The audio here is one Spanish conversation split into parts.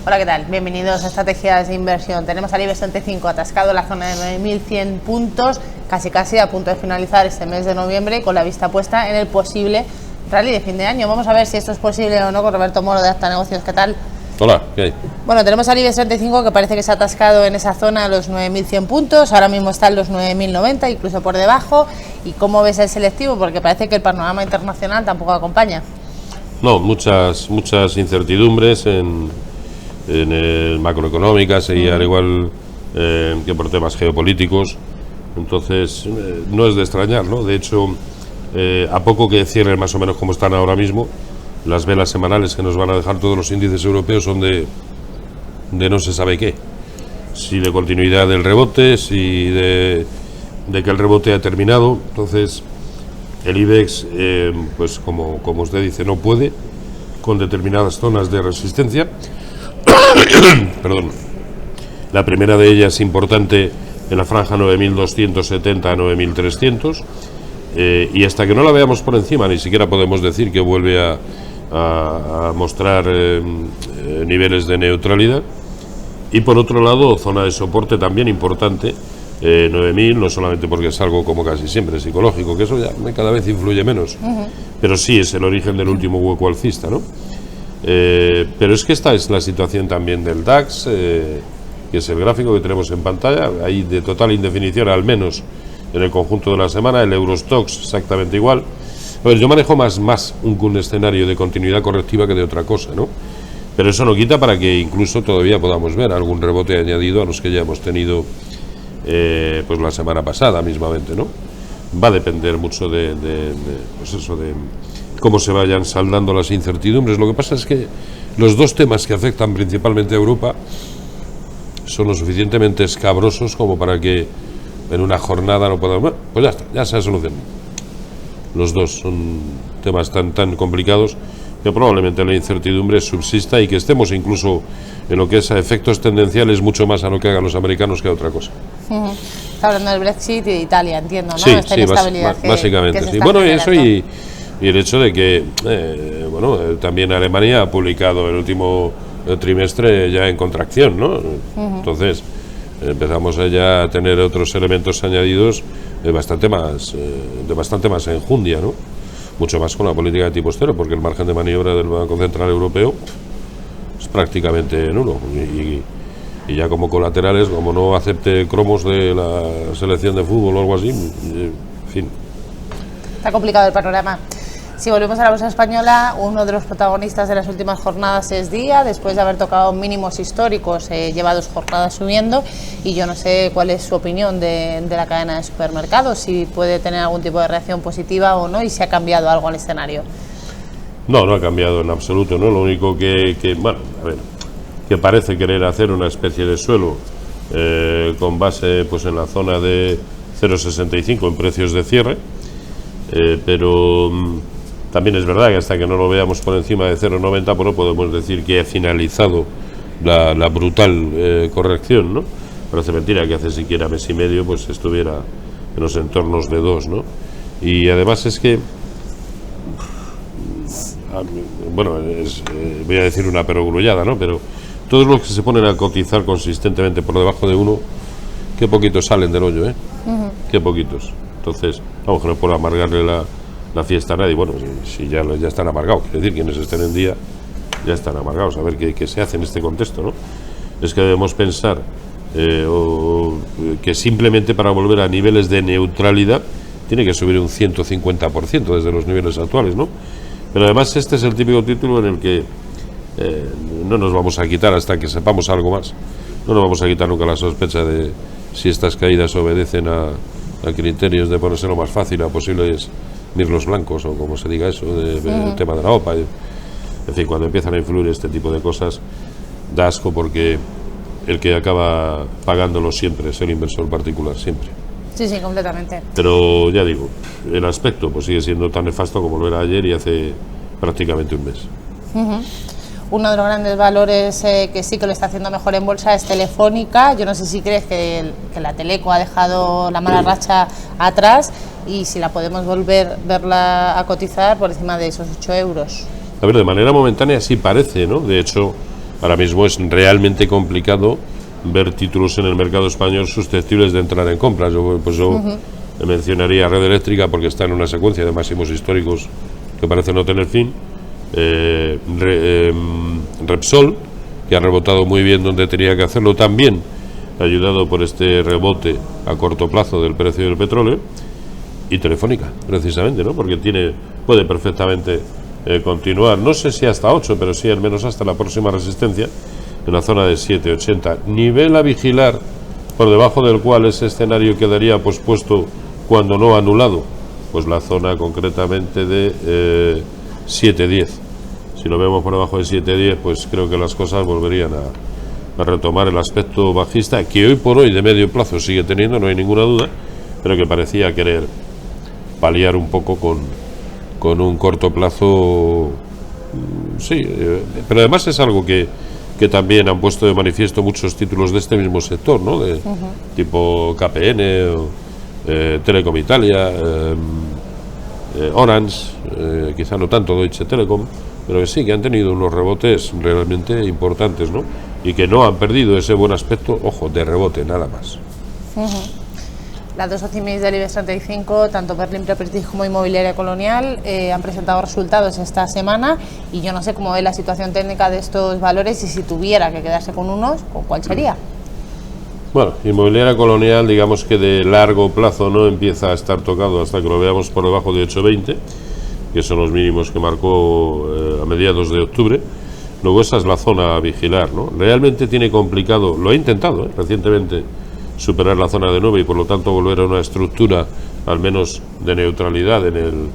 Hola, ¿qué tal? Bienvenidos a Estrategias de Inversión. Tenemos al IBEX 35 atascado en la zona de 9.100 puntos, casi a punto de finalizar este mes de noviembre, con la vista puesta en el posible rally de fin de año. Vamos a ver si esto es posible o no con Roberto Moro de Acta Negocios. ¿Qué tal? Hola, ¿qué hay? Bueno, tenemos al IBEX 35 que parece que se ha atascado en esa zona a los 9.100 puntos, ahora mismo está en los 9.090, incluso por debajo. ¿Y cómo ves el selectivo? Porque parece que el panorama internacional tampoco acompaña. No, muchas incertidumbres en el macroeconómicas y al igual que por temas geopolíticos. Entonces, no es de extrañar, ¿no? De hecho, a poco que cierren más o menos como están ahora mismo, las velas semanales que nos van a dejar todos los índices europeos son de no se sabe qué. Si de continuidad del rebote, si de que el rebote ha terminado. Entonces, el IBEX, pues como usted dice, no puede con determinadas zonas de resistencia. Perdón. La primera de ellas importante en la franja 9.270 a 9.300, y hasta que no la veamos por encima ni siquiera podemos decir que vuelve a mostrar niveles de neutralidad. Y por otro lado, zona de soporte también importante, 9.000, no solamente porque es algo como casi siempre psicológico, que eso ya cada vez influye menos, pero sí es el origen del último hueco alcista, ¿no? Pero es que esta es la situación también del DAX, que es el gráfico que tenemos en pantalla, hay de total indefinición, al menos en el conjunto de la semana. El Eurostoxx exactamente igual. A ver, yo manejo más un escenario de continuidad correctiva que de otra cosa, ¿no? Pero eso no quita para que incluso todavía podamos ver algún rebote añadido a los que ya hemos tenido pues la semana pasada mismamente, ¿no? Va a depender mucho de cómo se vayan saldando las incertidumbres. Lo que pasa es que los dos temas que afectan principalmente a Europa son lo suficientemente escabrosos como para que en una jornada no podamos... Bueno, pues ya está, ya se ha solucionado. Los dos son temas tan complicados que probablemente la incertidumbre subsista y que estemos incluso en lo que es a efectos tendenciales mucho más a lo que hagan los americanos que a otra cosa. Está hablando del Brexit y de Italia, entiendo, ¿no? Sí, básicamente. Que sí. Bueno, y eso y el hecho de que también Alemania ha publicado el último trimestre ya en contracción, ¿no? Entonces empezamos ya a tener otros elementos añadidos de bastante más enjundia, ¿no? Mucho más con la política de tipo cero, porque el margen de maniobra del Banco Central Europeo es prácticamente nulo. Y ya como colaterales, como no acepte cromos de la selección de fútbol o algo así, en fin. Está complicado el panorama. Si volvemos a la bolsa española, uno de los protagonistas de las últimas jornadas es Día, después de haber tocado mínimos históricos, lleva 2 jornadas subiendo, y yo no sé cuál es su opinión de la cadena de supermercados, si puede tener algún tipo de reacción positiva o no, y si ha cambiado algo al escenario. No ha cambiado en absoluto, ¿no? Lo único que parece querer hacer una especie de suelo con base pues en la zona de 0,65 en precios de cierre, pero también es verdad que hasta que no lo veamos por encima de 0,90 pues no podemos decir que ha finalizado la brutal corrección, ¿no? Parece mentira que hace siquiera mes y medio pues estuviera en los entornos de 2, ¿no? Y además es que voy a decir una perogrullada, ¿no? Pero todos los que se ponen a cotizar consistentemente por debajo de 1, qué poquitos salen del hoyo, ¿eh? Qué poquitos. Entonces, vamos, que no por amargarle la fiesta a nadie. Bueno, si ya están amargados, quiere decir, quienes estén en Día ya están amargados. A ver qué se hace en este contexto, ¿no? Es que debemos pensar que simplemente para volver a niveles de neutralidad tiene que subir un 150% desde los niveles actuales, ¿no? Pero además este es el típico título en el que no nos vamos a quitar hasta que sepamos algo más. No nos vamos a quitar nunca la sospecha de si estas caídas obedecen a criterios de ponerse lo más fácil a posibles mirlos blancos, o como se diga eso, del tema de la OPA. En fin, cuando empiezan a influir este tipo de cosas, da asco, porque el que acaba pagándolo siempre es el inversor particular, siempre. Sí, completamente. Pero ya digo, el aspecto pues sigue siendo tan nefasto como lo era ayer y hace prácticamente un mes. Uno de los grandes valores que sí que lo está haciendo mejor en bolsa es Telefónica. Yo no sé si crees que la Teleco ha dejado la mala racha atrás y si la podemos verla a cotizar por encima de esos 8 euros. A ver, de manera momentánea sí parece, ¿no? De hecho, ahora mismo es realmente complicado ver títulos en el mercado español susceptibles de entrar en compras. Yo mencionaría Red Eléctrica porque está en una secuencia de máximos históricos que parece no tener fin. Repsol, que ha rebotado muy bien donde tenía que hacerlo, también ayudado por este rebote a corto plazo del precio del petróleo, y Telefónica, precisamente, ¿no? Porque puede perfectamente continuar, no sé si hasta 8, pero sí al menos hasta la próxima resistencia, en la zona de 7,80, nivel a vigilar por debajo del cual ese escenario quedaría pospuesto cuando no anulado, pues la zona concretamente de 7,10. Si lo vemos por debajo de 7,10, pues creo que las cosas volverían a retomar el aspecto bajista que hoy por hoy de medio plazo sigue teniendo, no hay ninguna duda, pero que parecía querer paliar un poco con un corto plazo. Sí, pero además es algo que también han puesto de manifiesto muchos títulos de este mismo sector, ¿no? De tipo KPN, o, Telecom Italia, Orange, quizá no tanto Deutsche Telekom, pero que sí, que han tenido unos rebotes realmente importantes, ¿no? Y que no han perdido ese buen aspecto, ojo, de rebote, nada más. Las dos OCIMIs del IBEX 35, tanto Merlin Properties como Inmobiliaria Colonial, han presentado resultados esta semana, y yo no sé cómo ve la situación técnica de estos valores, y si tuviera que quedarse con unos, ¿con cuál sería? Bueno, Inmobiliaria Colonial, digamos que de largo plazo no empieza a estar tocado hasta que lo veamos por debajo de 8,20, que son los mínimos que marcó a mediados de octubre. Luego esa es la zona a vigilar, ¿no? Realmente tiene complicado, lo ha intentado recientemente, superar la zona de 9 y por lo tanto volver a una estructura al menos de neutralidad en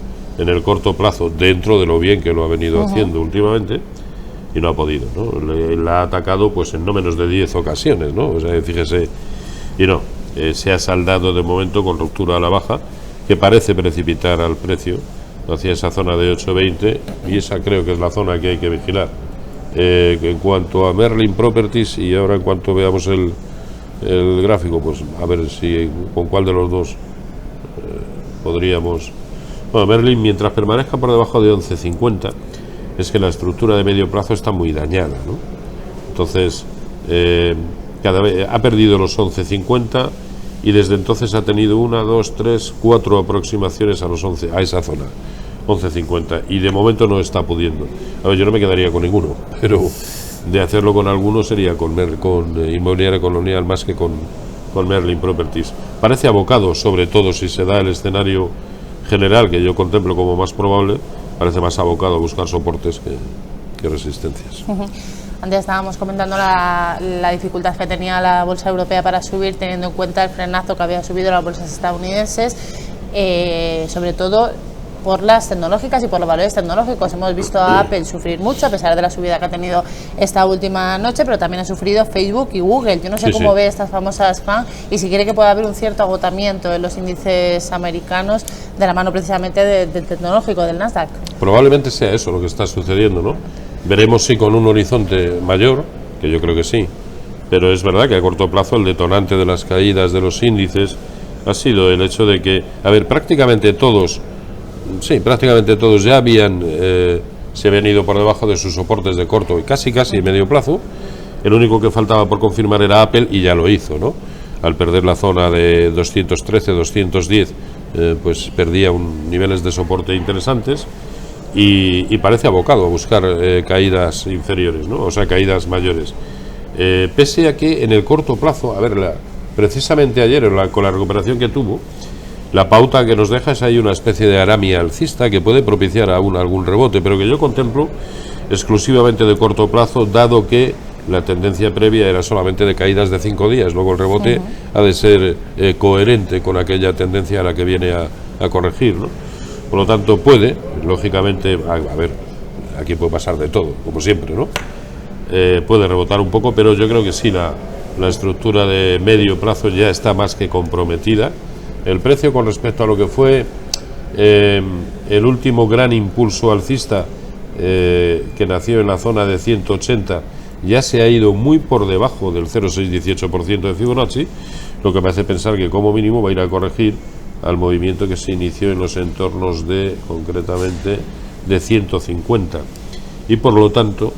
el corto plazo, dentro de lo bien que lo ha venido haciendo últimamente, y no ha podido, ¿no? La ha atacado pues en no menos de 10 ocasiones, ¿no? O sea, fíjese, y no, se ha saldado de momento con ruptura a la baja, que parece precipitar al precio hacia esa zona de 8,20, y esa creo que es la zona que hay que vigilar. En cuanto a Merlin Properties, y ahora en cuanto veamos el gráfico, pues a ver si con cuál de los dos podríamos. Bueno, Merlin, mientras permanezca por debajo de 11,50, es que la estructura de medio plazo está muy dañada, ¿no? Entonces cada vez ha perdido los 11,50 y desde entonces ha tenido 1, 2, 3, 4 aproximaciones a los 11, a esa zona 11,50, y de momento no está pudiendo. A ver, yo no me quedaría con ninguno, pero de hacerlo con alguno sería con Inmobiliaria Colonial más que con Merlin Properties. Parece abocado, sobre todo si se da el escenario general que yo contemplo como más probable, parece más abocado a buscar soportes que resistencias. Antes estábamos comentando la dificultad que tenía la bolsa europea para subir, teniendo en cuenta el frenazo que había subido las bolsas estadounidenses, sobre todo por las tecnológicas y por los valores tecnológicos. Hemos visto a Apple sufrir mucho a pesar de la subida que ha tenido esta última noche, pero también ha sufrido Facebook y Google. Yo no sé cómo ve estas famosas FANG, y si cree que puede haber un cierto agotamiento en los índices americanos de la mano precisamente del tecnológico, del Nasdaq. Probablemente sea eso lo que está sucediendo, ¿no? Veremos si con un horizonte mayor, que yo creo que sí, pero es verdad que a corto plazo el detonante de las caídas de los índices ha sido el hecho de que, a ver, prácticamente todos ya se habían ido por debajo de sus soportes de corto y casi medio plazo. El único que faltaba por confirmar era Apple, y ya lo hizo, ¿no? Al perder la zona de 213, 210, pues perdía niveles de soporte interesantes, y parece abocado a buscar caídas inferiores, ¿no? O sea, caídas mayores. Pese a que en el corto plazo, a ver, precisamente ayer con la recuperación que tuvo, la pauta que nos deja es ahí una especie de aramia alcista que puede propiciar algún rebote, pero que yo contemplo exclusivamente de corto plazo, dado que la tendencia previa era solamente de caídas de 5 días. Luego el rebote ha de ser coherente con aquella tendencia a la que viene a corregir, ¿no? Por lo tanto, puede, lógicamente, a ver, aquí puede pasar de todo, como siempre, ¿no? Puede rebotar un poco, pero yo creo que sí, la estructura de medio plazo ya está más que comprometida. El precio con respecto a lo que fue el último gran impulso alcista, que nació en la zona de 180, ya se ha ido muy por debajo del 0,618% de Fibonacci, lo que me hace pensar que como mínimo va a ir a corregir al movimiento que se inició en los entornos concretamente de 150, y por lo tanto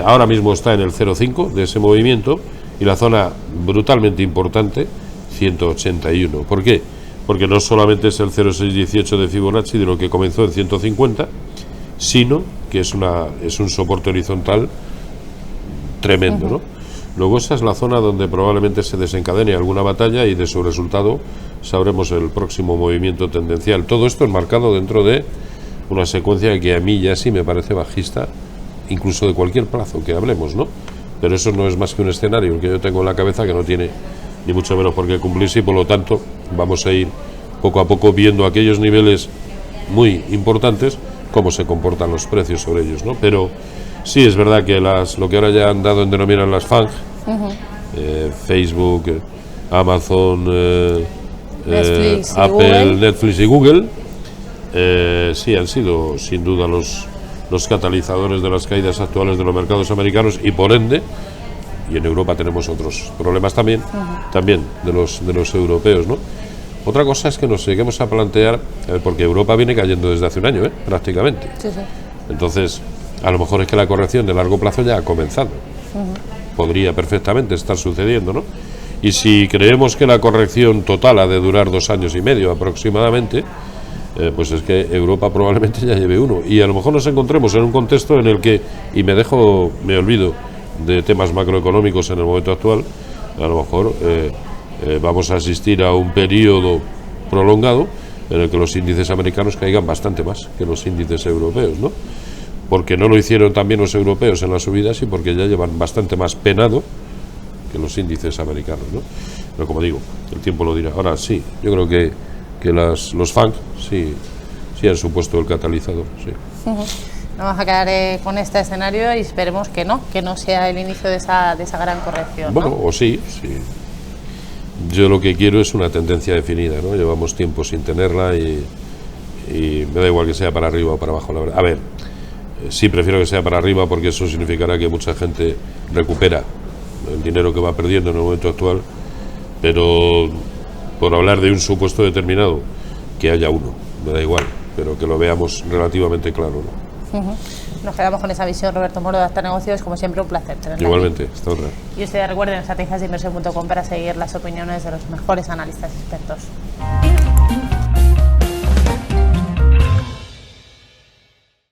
ahora mismo está en el 0,5 de ese movimiento, y la zona brutalmente importante 181. ¿Por qué? Porque no solamente es el 0,618 de Fibonacci de lo que comenzó en 150, sino que es un soporte horizontal tremendo, ¿no? Luego esa es la zona donde probablemente se desencadene alguna batalla, y de su resultado sabremos el próximo movimiento tendencial. Todo esto enmarcado dentro de una secuencia que a mí ya sí me parece bajista, incluso de cualquier plazo que hablemos, ¿no? Pero eso no es más que un escenario el que yo tengo en la cabeza, que no tiene ni mucho menos por qué cumplirse, y por lo tanto vamos a ir poco a poco viendo aquellos niveles muy importantes, cómo se comportan los precios sobre ellos, ¿no? Pero sí es verdad que lo que ahora ya han dado en denominar las FANG, Facebook, Amazon, Netflix y Apple, Google. Netflix y Google, sí han sido sin duda los catalizadores de las caídas actuales de los mercados americanos, y por ende, y en Europa tenemos otros problemas también, también de los europeos, ¿no? Otra cosa es que nos lleguemos a plantear, porque Europa viene cayendo desde hace un año, prácticamente. Sí, sí. Entonces, a lo mejor es que la corrección de largo plazo ya ha comenzado. Podría perfectamente estar sucediendo, ¿no? Y si creemos que la corrección total ha de durar 2 años y medio aproximadamente, pues es que Europa probablemente ya lleve uno. Y a lo mejor nos encontremos en un contexto en el que, y me olvido de temas macroeconómicos en el momento actual, a lo mejor vamos a asistir a un periodo prolongado en el que los índices americanos caigan bastante más que los índices europeos, ¿no? Porque no lo hicieron también los europeos en las subidas, y porque ya llevan bastante más penado que los índices americanos, ¿no? Pero como digo, el tiempo lo dirá. Ahora sí, yo creo que los FANG sí han supuesto el catalizador, sí. Vamos a quedar con este escenario y esperemos que no sea el inicio de esa gran corrección, ¿no? Bueno, o sí. Yo lo que quiero es una tendencia definida, ¿no? Llevamos tiempo sin tenerla, y me da igual que sea para arriba o para abajo, la verdad. A ver, sí prefiero que sea para arriba, porque eso significará que mucha gente recupera el dinero que va perdiendo en el momento actual, pero por hablar de un supuesto determinado, que haya uno, me da igual, pero que lo veamos relativamente claro, ¿no? Nos quedamos con esa visión, Roberto Moro, de Acta Negocios. Como siempre, un placer tenerla Igualmente, aquí. hasta otra. Y ustedes recuerden estrategiasdeinversión.com para seguir las opiniones de los mejores analistas expertos.